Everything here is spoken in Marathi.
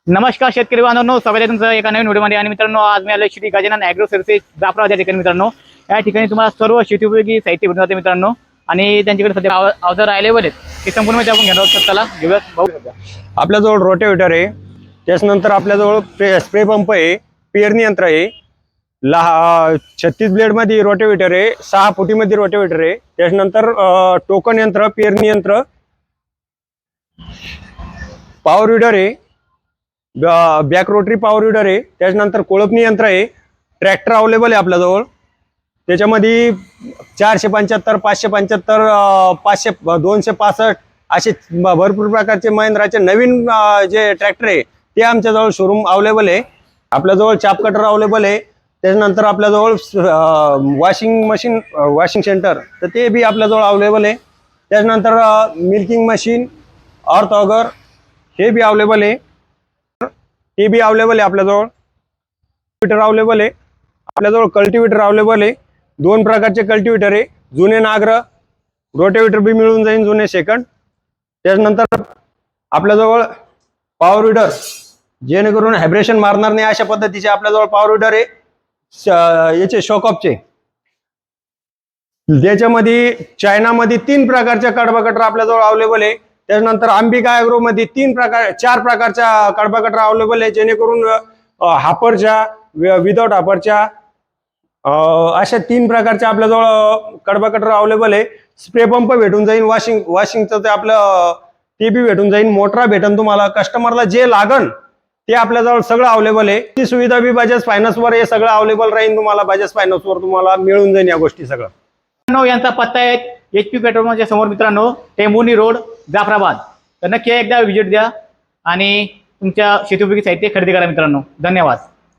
नमस्कार शेतकरी बांधवांनो, स्वागत आहे तुमचं एका नवीन व्हिडिओमध्ये। आणि मित्रांनो, आज मी आलो श्री गजानन ॲग्रो सर्व्हिसेस जाफराबाद या ठिकाणी। मित्रांनो, या ठिकाणी तुम्हाला सर्व शेती उपयोगी साहित्य भेटून जाते मित्रांनो। आणि त्यांच्याकडे सध्या अवजार अवेलेबल आहेत, ते संपूर्ण माहिती आपण घेणार आहोत। चला घेऊया, बघू शकता। आपल्याजवळ रोटेवेटर आहे, त्याच्यानंतर आपल्याजवळ स्प्रे पंप आहे, पेरणी यंत्र आहे, 36 ब्लेड मध्ये रोटेवेटर आहे, 6 फुटीमध्ये रोटेवेटर आहे, त्याच्यानंतर टोकन यंत्र, पेरणी यंत्र, पॉवर विडर आहे, बॅक रोटरी पॉवर विडर आहे, त्याच्यानंतर कोळपणी यंत्र आहे, ट्रॅक्टर अवेलेबल आहे आपल्याजवळ। त्याच्यामध्ये 475, 575, 500, 265 असे भरपूर प्रकारचे महिंद्राचे नवीन जे ट्रॅक्टर आहे ते आमच्याजवळ शोरूम अवेलेबल आहे। आपल्याजवळ चाप कटर अवेलेबल आहे, त्याच्यानंतर आपल्याजवळ वॉशिंग मशीन, वॉशिंग सेंटर तर ते बी आपल्याजवळ अवेलेबल आहे। त्याच्यानंतर मिल्किंग मशीन, अर्थ ऑगर हे बी अवेलेबल आहे, ते बी अवेलेबल आहे आपल्याजवळ। कल्टिवेटर अवेलेबल आहे आपल्याजवळ, कल्टिवेटर अवेलेबल आहे। 2 प्रकारचे कल्टिवेटर आहे, जुने नागर रोटेवेटर बी मिळून जाईल, जुने सेकंड। त्याच्यानंतर आपल्याजवळ पॉवर विडर, जेणेकरून हायब्रेशन मारणार नाही अशा पद्धतीचे आपल्याजवळ पॉवर विडर आहे, याचे शॉकअपचे। त्याच्यामध्ये चायनामध्ये 3 प्रकारच्या कडबा कटर आपल्याजवळ अवेलेबल आहे। त्याच्यानंतर अंबिका ॲग्रो मध्ये 4 प्रकारच्या कडबा कटर अवेलेबल आहे, जेणेकरून हापरच्या, विदाउट हापरच्या अशा 3 प्रकारच्या आपल्याजवळ कडबा कटर अवेलेबल आहे। स्प्रे पंप भेटून जाईल, वॉशिंगचं ते आपलं ते बी भेटून जाईल, मोटरा भेटून तुम्हाला। कस्टमरला जे लागन ते आपल्याजवळ सगळं अवेलेबल आहे। ती सुविधा बी बजाज फायनान्सवर हे सगळं अवेलेबल राहील तुम्हाला, बजाज फायनान्सवर तुम्हाला मिळून जाईल या गोष्टी सगळं। यांचा पत्ता आहे HP पेट्रोल पंपच्या समोर मित्रांनो, टेंभुर्णी रोड, जाफराबाद। तर नक्की एकदा व्हिजिट द्या आणि तुमच्या शेती उपयोगी साहित्य खरेदी करा मित्रांनो। धन्यवाद।